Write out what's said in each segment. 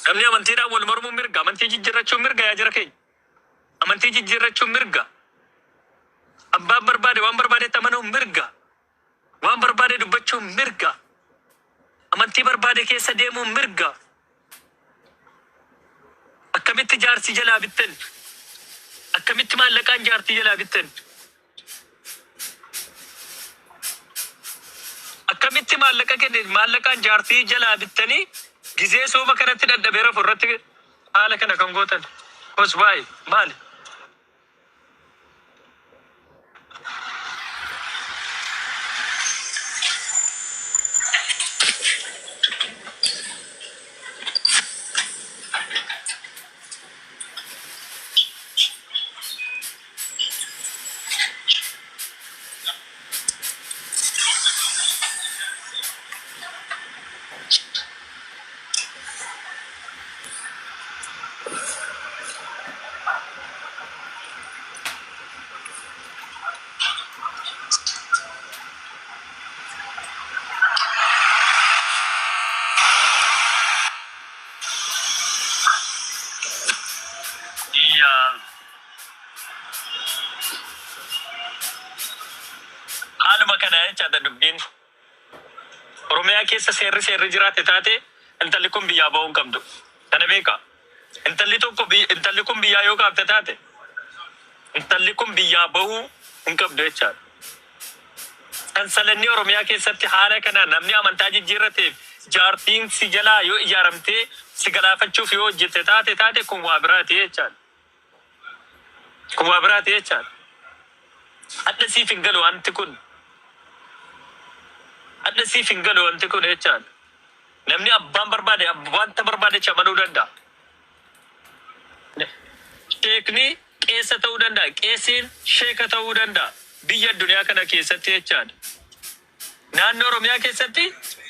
namni amantiidhaan wal mormuu mirga, amantii jijjiirrachuun mirga yaa jira keenya. Amantii jijjiirrachuun mirga. Abbaan barbaade waan barbaadetti amanuun mirga. Waan barbaade dubbachuun mirga. Amantii barbaade keessa deemuun mirga. Akkamitti jaarsi jalaa bittan? Akkamitti maallaqaan jaartii jalaa bittan? Akkamitti maallaqaan jaartii jalaa bittanii gizee sooba kanatti dadhabeera furratti haala kana kan gootan. Kos baay'ee maali? Haaluma kana jechaadha dubbiin. Oromiyaa keessa seerri jiraate taate intalli kun biyyaa ba'uu hin qabdu. Kana beekaa. Intalli kun biyyaa yoo qabde taate intalli kun biyyaa ba'uu hin qabdu jechaadha. Kansalanni Oromiyaa keessatti haala kana namni amantaa jijjiirrateef jaartiin si jalaa yoo ijaaramtee si galaafachuuf yoo hojjette taate kun waa biraati jechaadha. Kun waa biraati jechaadha. Adda siif hin galu wanti kun. Adda siif hin galu wanti kun jechaadha. Namni abbaan barbaade wanta barbaade amanuu danda'a. Sheekni qeessa ta'uu danda'a. Qeessiin sheeka ta'uu danda'a. Biyya addunyaa kana keessatti jechaadha. Naannoo Oromiyaa keessatti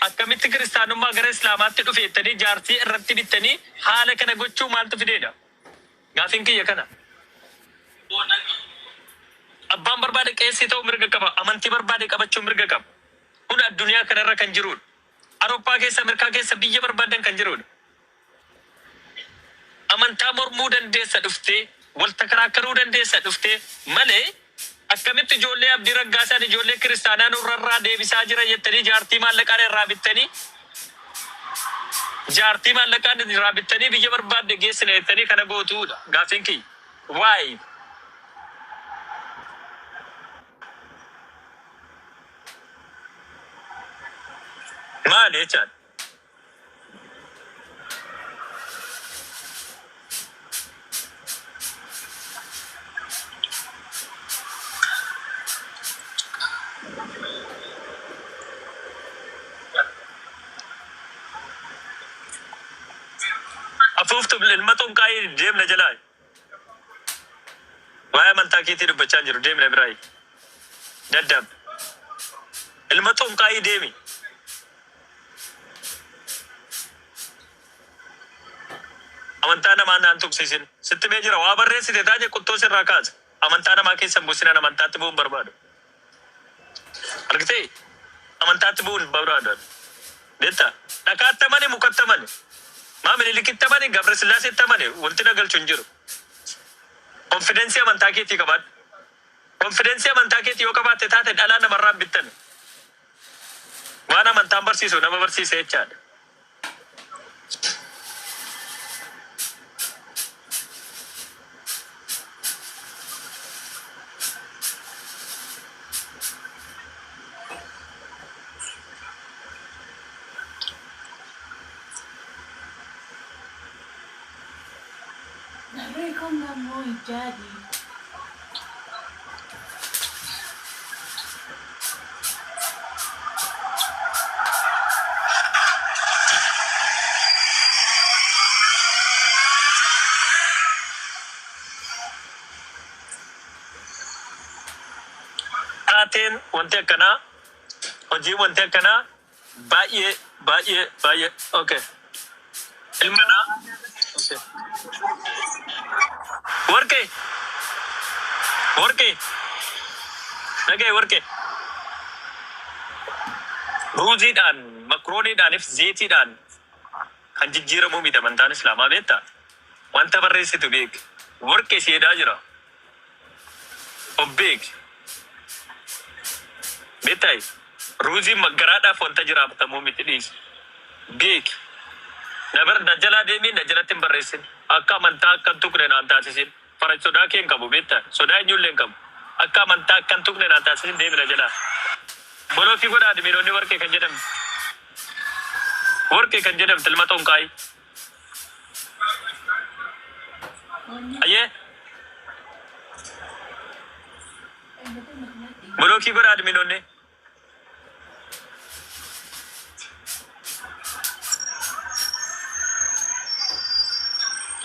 akkamitti kiristaanummaa gara Islaamaatti dhufeettanii jaartii irratti bittanii haala kana gochuu maaltu fideedha? Gaafiin kiyya kana. Abbaan barbaade qeessi ta'uu mirga qaba. Amantii barbaade qabachuu mirga qaba. Kun addunyaa kanarra kan jirudha. Awurooppaa keessa, Ameerikaa keessa biyya barbaadan kan jirudha. Amantaa mormuu dandeessa dhuftee, walta karaakkaruu dandeessa dhuftee malee akkamitti ijoollee Abdii Raggaasaan ijoollee kiristaanaa nurrarraa deebisaa jira jettanii jaartii maallaqaan irraa bittanii biyya barbaadde geessina jettanii kana gootuudha. Gaafiin kiyya. Waa'ee. Maali jechaadha? Afuuftu ilma xonqaayii deemna jalaa. Waa'ee amantaa keetii dubbachaa jiru deemna biraayi. Daddab. Ilma xonqaayii deemi. Amantaa namaa naan tuqsiisin. Sitti mee jira waa barreessite taate quttoo sirraa kaasa. Amantaa namaa keessa buusinan amantaatti bu'uun barbaadu. Argitee? Amantaatti bu'uun barbaadu. Beektaa? Dhakaatti amane mukatti amane. Maamili likitti amane Gabra Sillaaseetti amane wanti nagalchu hin jiru. Konfidensii amantaa keetii qabaadhu. Konfidensii amantaa keetii yoo qabaatte taate dhalaa namarraa hin bittan. Waan amantaan barsiisu nama barsiise jechaadha. Jadi taateen wanti akkanaa hojii wanti akkanaa baay'ee okay. Ilmanaa okay. Warqee nagay warqee ruuziidhaan makrooniidhaaniif zayitiidhaan kan jijjiiramuu miti amantaan Islaamaa beektaa? Wanta barreessitu beek. Warqee seedaa jira. Of beek. Beektaa? Ruuziin maggaraadhaaf wanta jiraatamuu miti dhiisi. Beek. Na jalaa deemii na jalatti hin barreessin. Akka amantaa akkan tuqne naan taasisin. Fara sodaa kee hin qabu beektaa? Sodaa eenyullee hin qabu. Akka amantaa akkan tuqne naan taasisin deemi na jalaa. Bolootii godhaa admiinoonni warqee kan jedhamte. Warqee kan jedhamte ilma tonqaayi. Ayyee. Bolootii godhaa admiinoonni.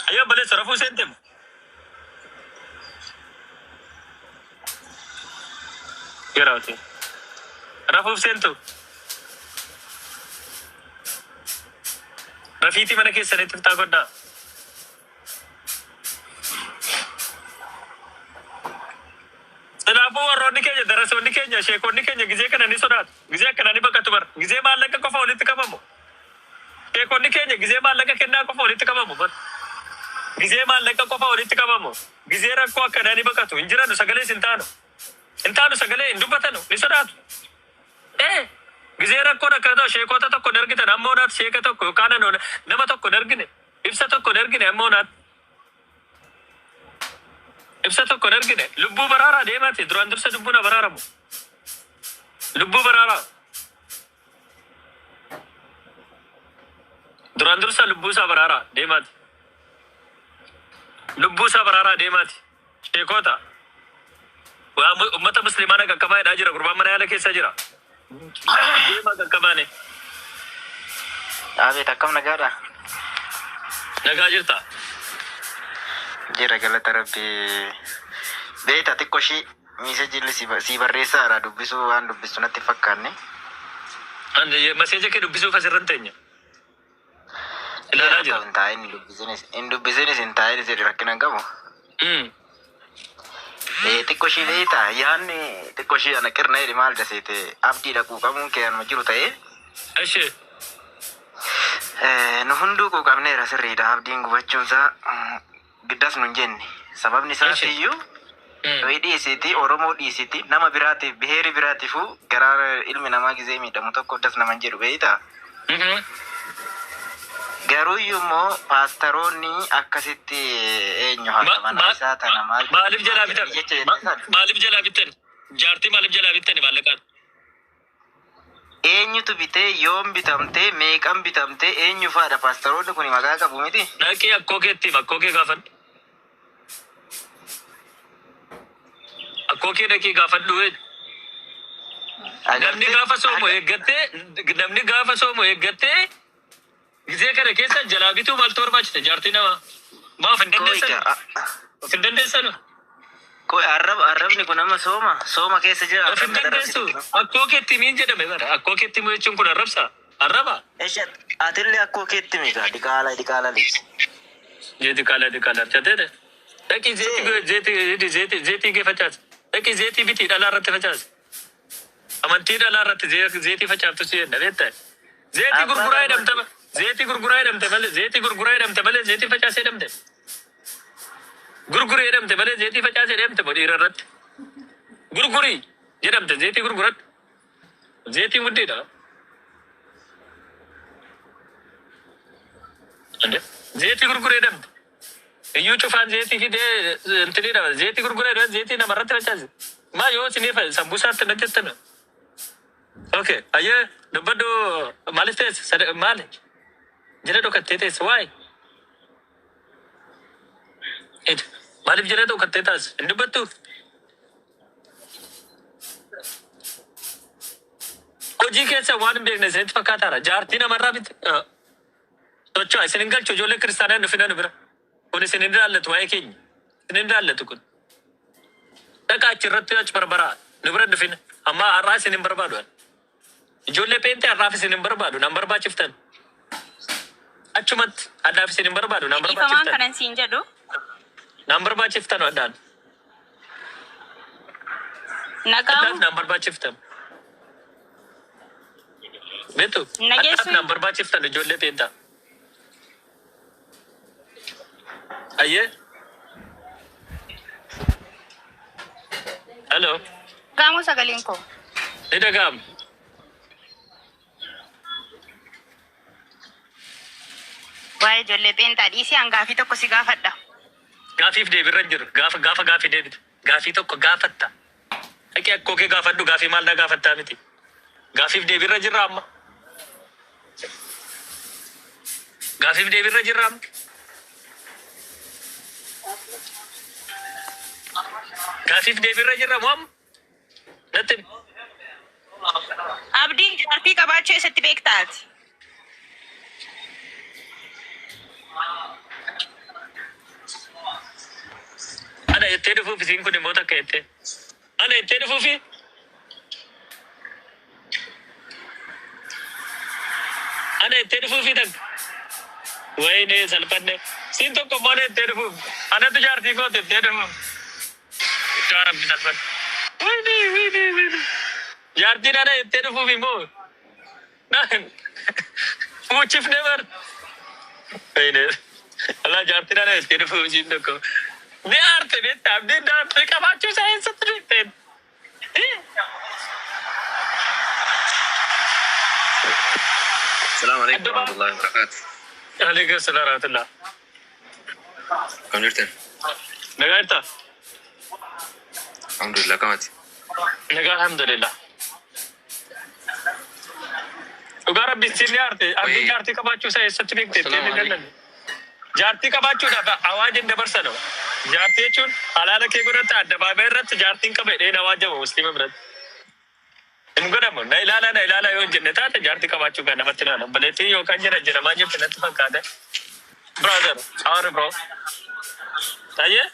Ayyee baleessa rafuu seentemu. Geraati. Rafuuf seentu. Rafiitii mana keessanitti bitaa godhaa. Kanaafuu warroonni keenya darasoonni keenya sheekonni keenya gizee kana ni sodaatu. Gizee akkana ni baqatu bara. Gizee maallaqa qofa walitti qabamu. Sheekonni keenya gizee maallaqa kennaa qofa walitti qabamu bara. Gizee maallaqa qofa walitti qabamu. Gizee rakkoo akkanaa ni baqatu. Hin jiranu sagalee hin taanu. Hin taanu sagalee hin dubbatanu ni sodaatu. Gizee rakkoon akkana sheekota tokko ni argitan ammoo naat sheeka tokko yookaan nama tokko ni argine. Ibsa tokko ni argine ammoo naat. Ibsa tokko ni argine. Lubbuu baraaraa deemaati. Duraan dursa lubbuun haa baraaramu. Lubbuu baraaraa. Duraan dursa lubbuu isaa baraaraa deemaati. Lubbuu isaa baraaraa deemaati. Sheekota. Ummata musliimaa qaqqabaa jedhaa jira. Gurbaan mana yaala keessa jira. Deemaa qaqqabaane. Abeet akkam nagaadha? Nagaa jirta? Jira galata rabbii. Beeta xiqqoo ishii miisejilli si barreessaadha dubbisuu waan dubbistu natti fakkaanne. Maseeja kee dubbisuuf asirran teenya. Ilaalaa jira. Hin dubbisinis hin taa'inis rakkina hin qabu. Xiqqoo ishii beeta yaanni xiqqoo ishii ana qirna jedhi maal jaseete abdii dhaquu qabuun kee anuma jiru ta'ee. Ishee. Nu hunduu quuqamneera sirriidha abdiin gubachuunsaa giddas nun jenne sababni isaas iyyuu Doi dhiisiti Oromoo dhiisiti nama biraatiif biheeri biraatiifuu garaa ilmi namaa gizee miidhamu tokko das naman jedhu beeyta. Garuu immoo paastaroonni akkasitti eenyu haasawaa isaa tana maaliif jalaa bitan? Maaliif jalaa bitan? Jaartii maaliif jalaa bitan maallaqaan? Eenyutu bitee yoom bitamtee meeqan bitamtee eenyu faadha paastaroonni kun maqaa qabu miti? Dhaqee akkoo kee gaafadhu. Akkoo kee dhaqee gaafadhu. Namni gaafa soomu eeggattee gizee kana keessa jalaa bituu maaltu barbaachisa jaartii namaa? Maaf hin dandeessanu? Koi arrabni kun amma sooma keessa jira. Of hin dandeessu. Akkoo keetti miin jedhame bara. Akkoo keetti muu jechuun kun arrabsa. Arraba? Atillee akkoo keetti miidha. Diqaala liisi. Diqaala. Chateedha. Dhaqii zeetii kee facaasa. Dhaqii zeetii bitii dhalaa irratti facaasa. Amantii dhalaa irratti zeetii facaaftu si jenna beektaa? Zeetii gurguraa jedhamta. Zeetii gurguraa jedhamte malee zeetii facaasee jedhamte. Gurgurii jedhamte malee zeetii facaasee jedhamte dhiira irratti. Gurgurii jedhamte zeetii gurguratti. Zeetii guddiidha. Zeetii gurgurii jedhamte. Iyyuu cufaan zeetii fidee intini dha. Zeetii gurguraa jedhamte zeetii namarratti facaase. Maa yoo siniif sambuusaatti na jettana. Okay, ayyee dubbaddu maaliif teesse? Maali? Jala dhokattee teesse waa'ee? Maaliif jala dhokattee taas? Hin dubbattu? Hojii keessa waan hin beekne isinitti fakkaataara. Jaartii namarraa bitte. Socho'a isin hin galchu ijoollee kiristaanaa hin dhufina nu bira. Kun isin hin ilaallatu waa'ee keenya. Isin hin ilaallatu kun. Dhaqa achirratti achi barbaraa nu bira dhufina. Amma har'aa isin hin barbaadu. Ijoollee peentee har'aaf isin hin barbaadu. Nan barbaachiftan. Achumatti addaaf isin hin barbaadu. Nan barbaachiftan. Ifamaan kanan siin jedhu. Nan barbaachiftan addaan. Nagaamu. Nan barbaachiftan. Beetu. Addaaf nan barbaachiftan ijoollee peentaa. Aye. Hello. Gamo sagaling ko. Hidha gam. Waa'ee ijoollee peentaa dhiisii hangaafii tokko si gaafadha. Gaaffiif deebirra jiru. Gaaffii deebitu. Gaaffii tokko gaafatta. Dhaqee akkoo kee gaafadhu gaaffii maal na gaafattaa miti. Gaaffiif deebirra jirra amma. Gaaffiif deebirra jirra amma. Gaaffiif deebirra jirra moo amma? Natti Abdiin jaartii qabaachuu eessatti beektaati? ana itti dhufuuf isiin kun immoo takka itti. Ana itti dhufuufi. Ana itti dhufuufi takka. Wayne salphanne. Siin tokko immoo ana itti dhufuuf. Anatu jaartii kooti itti dhufuuf. Yaa Rabbi salphanne. Wayne. Jaartiin ana itti dhufuuf immoo. Fuuchifne bar. Wayne. Allah jaartiin ana itti dhufuuf isiin tokko. Ne arte bitti abdiin daandii qabaachuu isaa eessatti beekteen? السلام عليكم ورحمة الله وبركاته. Alaikum salaam wa rahmatullah. كم جرتن؟ Nagaa irtaa? الحمد لله كمت. Nagaa alhamdulillah. Dhugaa rabbiin siin ni arte abdiin jaartii qabaachuu isaa eessatti beekteen? Jaartii qabaachuudhaaf awaajin dabarsano. Jaartii jechuun halaala kee godhatta addabaabii irratti jaartiin qaba jedhee na waajjama muslima biratti. Hin godhamu na ilaala yoo jenne taate jaartii qabaachuu kan namatti nana. Baleetii yookaan jira maa jette natti fakkaate. Brother, how are you bro? Tayyee?